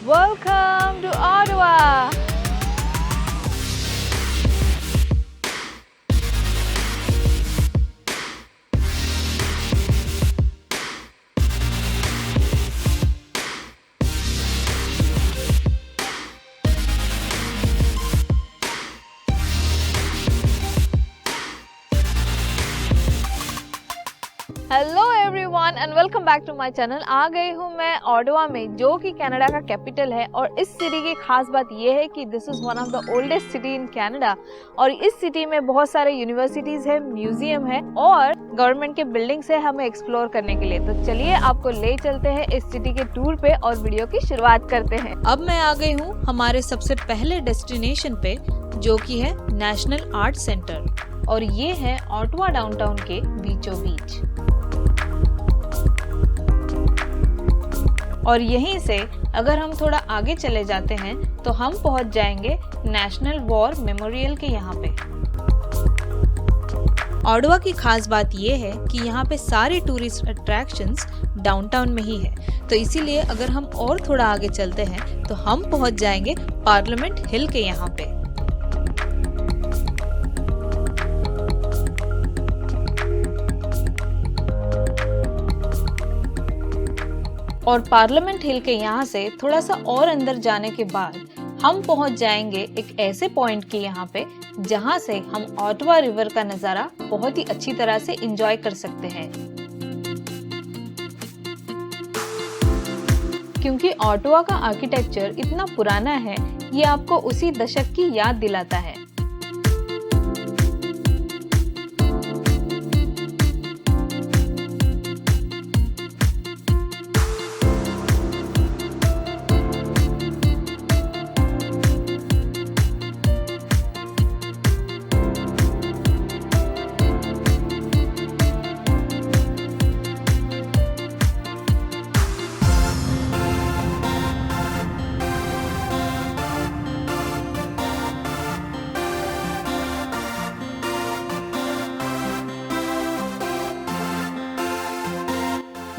Welcome to Ottawa! Hello everyone and welcome back to my channel. आ गई हूँ मैं ऑटावा में, जो कि कनाडा का कैपिटल है। और इस सिटी की खास बात यह है कि this is one of the oldest city in Canada. और इस सिटी में बहुत सारे यूनिवर्सिटीज़ है, म्यूजियम है और गवर्नमेंट के बिल्डिंग्स है हमें एक्सप्लोर करने के लिए। तो चलिए आपको ले चलते हैं इस सिटी के टूर पे और वीडियो की शुरुआत करते हैं। अब मैं आ गई हूँ हमारे सबसे पहले डेस्टिनेशन पे, जो कि है नेशनल आर्ट सेंटर। और ये है ऑटावा डाउनटाउन के बीचों बीच। और यहीं से अगर हम थोड़ा आगे चले जाते हैं तो हम पहुंच जाएंगे नेशनल वॉर मेमोरियल के यहाँ पे। ऑटावा की खास बात ये है कि यहाँ पे सारे टूरिस्ट अट्रैक्शंस डाउनटाउन में ही है। तो इसीलिए अगर हम और थोड़ा आगे चलते हैं तो हम पहुंच जाएंगे पार्लियामेंट हिल के यहाँ पे। और पार्लियामेंट हिल के यहाँ से थोड़ा सा और अंदर जाने के बाद हम पहुंच जाएंगे एक ऐसे पॉइंट के यहाँ पे जहाँ से हम ऑटावा रिवर का नज़ारा बहुत ही अच्छी तरह से एंजॉय कर सकते हैं। क्योंकि ऑटावा का आर्किटेक्चर इतना पुराना है, ये आपको उसी दशक की याद दिलाता है।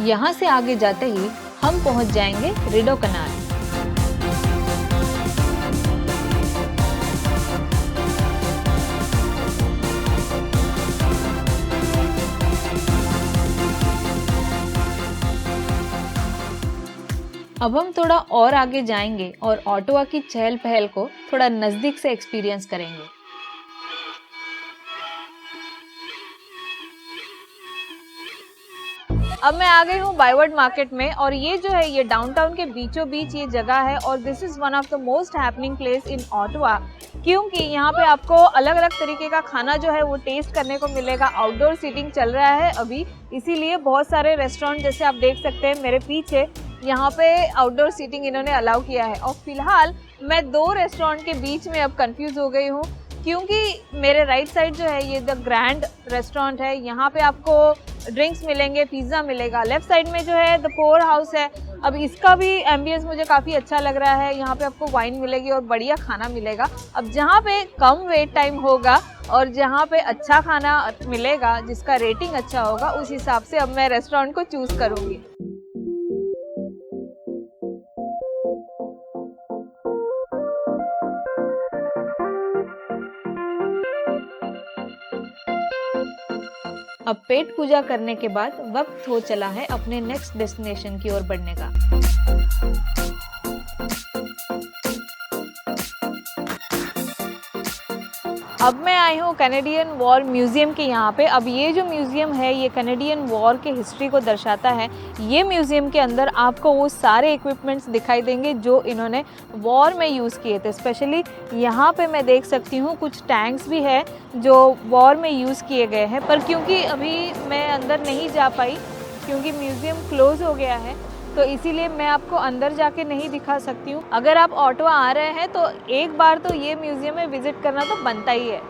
यहाँ से आगे जाते ही हम पहुँच जाएंगे रिडो कनाल। अब हम थोड़ा और आगे जाएंगे और ऑटावा की चहल पहल को थोड़ा नजदीक से एक्सपीरियंस करेंगे। अब मैं आ गई हूँ बायवर्ड मार्केट में। और ये जो है ये डाउनटाउन के बीचों बीच ये जगह है और this is one of the most happening place in Ottawa. क्योंकि यहाँ पे आपको अलग अलग तरीके का खाना जो है वो टेस्ट करने को मिलेगा। आउटडोर सीटिंग चल रहा है अभी, इसीलिए बहुत सारे रेस्टोरेंट जैसे आप देख सकते हैं मेरे पीछे, यहाँ पे आउटडोर सीटिंग इन्होंने अलाउ किया है। और फिलहाल मैं दो रेस्टोरेंट के बीच में अब कंफ्यूज हो गई हूँ, क्योंकि मेरे राइट साइड जो है ये द ग्रैंड रेस्टोरेंट है, यहाँ पे आपको ड्रिंक्स मिलेंगे, पिज़्ज़ा मिलेगा। लेफ्ट साइड में जो है द पोर हाउस है। अब इसका भी एम्बियंस मुझे काफ़ी अच्छा लग रहा है, यहाँ पे आपको वाइन मिलेगी और बढ़िया खाना मिलेगा। अब जहाँ पे कम वेट टाइम होगा और जहाँ पे अच्छा खाना मिलेगा, जिसका रेटिंग अच्छा होगा, उस हिसाब से अब मैं रेस्टोरेंट को चूज़ करूँगी। अब पेट पूजा करने के बाद वक्त हो चला है अपने नेक्स्ट डेस्टिनेशन की ओर बढ़ने का। अब मैं आई हूँ कैनेडियन वॉर म्यूज़ियम के यहाँ पे। अब ये जो म्यूज़ियम है ये कैनेडियन वॉर के हिस्ट्री को दर्शाता है। ये म्यूज़ियम के अंदर आपको वो सारे इक्विपमेंट्स दिखाई देंगे जो इन्होंने वॉर में यूज़ किए थे। स्पेशली यहाँ पे मैं देख सकती हूँ कुछ टैंक्स भी है जो वॉर में यूज़ किए गए हैं। पर क्योंकि अभी मैं अंदर नहीं जा पाई क्योंकि म्यूज़ियम क्लोज हो गया है, तो इसीलिए मैं आपको अंदर जाके नहीं दिखा सकती हूँ। अगर आप ऑटावा आ रहे हैं तो एक बार तो ये म्यूज़ियम में विज़िट करना तो बनता ही है।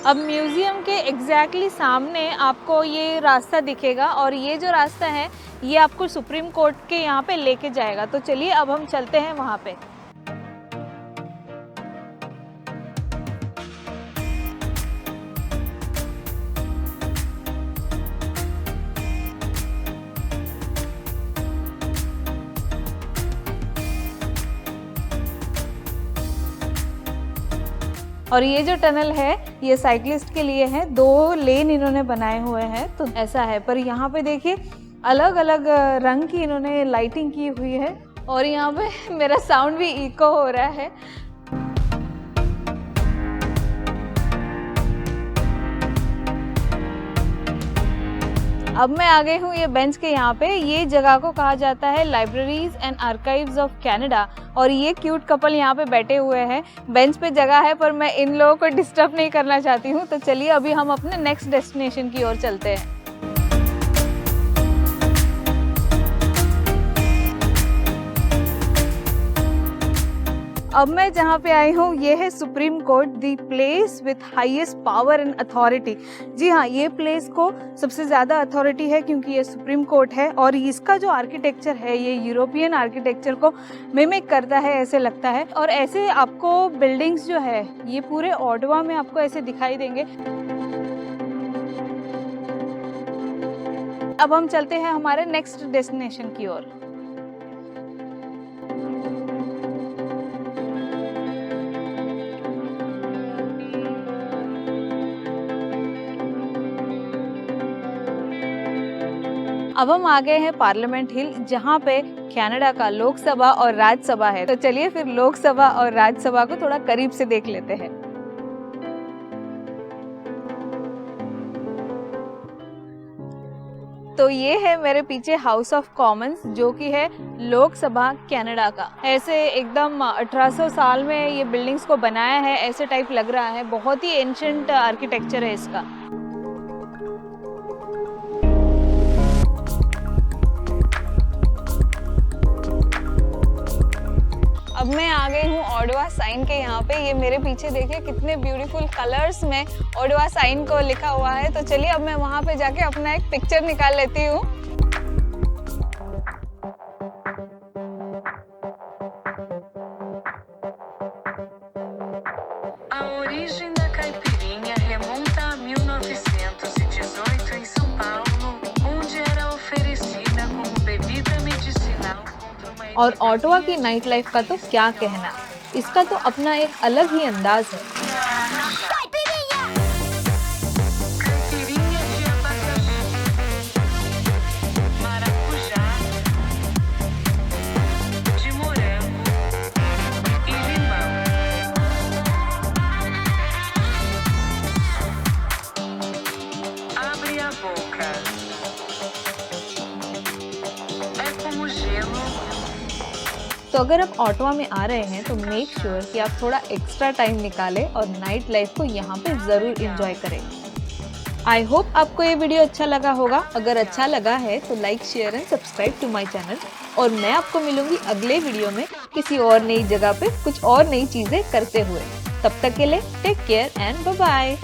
अब म्यूज़ियम के एग्जैक्टली सामने आपको ये रास्ता दिखेगा और ये जो रास्ता है ये आपको सुप्रीम कोर्ट के यहाँ पे लेके जाएगा। तो चलिए अब हम चलते हैं वहाँ पे। और ये जो टनल है ये साइकिलिस्ट के लिए है, 2 लेन इन्होंने बनाए हुए हैं, तो ऐसा है। पर यहाँ पे देखिए अलग अलग रंग की इन्होंने लाइटिंग की हुई है। और यहाँ पे मेरा साउंड भी इको हो रहा है। अब मैं आ गई हूँ ये बेंच के यहाँ पे। ये जगह को कहा जाता है libraries and archives of Canada. और ये क्यूट कपल यहाँ पे बैठे हुए हैं। बेंच पे जगह है पर मैं इन लोगों को डिस्टर्ब नहीं करना चाहती हूँ, तो चलिए अभी हम अपने नेक्स्ट डेस्टिनेशन की ओर चलते हैं। अब मैं जहाँ पे आई हूँ ये है supreme court, the place with highest power and authority. जी हाँ, ये प्लेस को सबसे ज़्यादा अथॉरिटी है क्योंकि ये सुप्रीम कोर्ट है। और इसका जो आर्किटेक्चर है ये यूरोपियन आर्किटेक्चर को मिमिक करता है ऐसे लगता है। और ऐसे आपको बिल्डिंग्स जो है ये पूरे ऑटवा में आपको ऐसे दिखाई देंगे। अब हम चलते हैं हमारे नेक्स्ट डेस्टिनेशन की ओर। अब हम आ गए हैं पार्लियामेंट हिल, जहाँ पे कनाडा का लोकसभा और राज्यसभा है। तो चलिए फिर लोकसभा और राज्यसभा को थोड़ा करीब से देख लेते हैं। तो ये है मेरे पीछे हाउस ऑफ कॉमन्स, जो कि है लोकसभा कनाडा का। ऐसे एकदम 1800 साल में ये बिल्डिंग्स को बनाया है ऐसे टाइप लग रहा है। बहुत ही एंशिएंट आर्किटेक्चर है इसका। अब मैं आ गई हूँ ऑडवा साइन के यहाँ पे। ये मेरे पीछे देखिए कितने ब्यूटीफुल कलर्स में ऑडवा साइन को लिखा हुआ है। तो चलिए अब मैं वहाँ पे जाके अपना एक पिक्चर निकाल लेती हूँ। A origem da caipirinha remonta a 1918 em São Paulo, onde era oferecida como bebida medicinal contra uma और ऑटवा की नाइट लाइफ का तो क्या कहना, इसका तो अपना एक अलग ही अंदाज है। caipirinha de abacaxi, maracujá, de morango e limão. Abre a boca. É como gelo. तो अगर आप ऑटवा में आ रहे हैं तो मेक श्योर कि आप थोड़ा एक्स्ट्रा टाइम निकालें और नाइट लाइफ को यहाँ पे ज़रूर एंजॉय करें। आई होप आपको ये वीडियो अच्छा लगा होगा। अगर अच्छा लगा है तो like, share and subscribe to my channel. और मैं आपको मिलूंगी अगले वीडियो में किसी और नई जगह पे कुछ और नई चीज़ें करते हुए। तब तक के लिए take care and bye bye.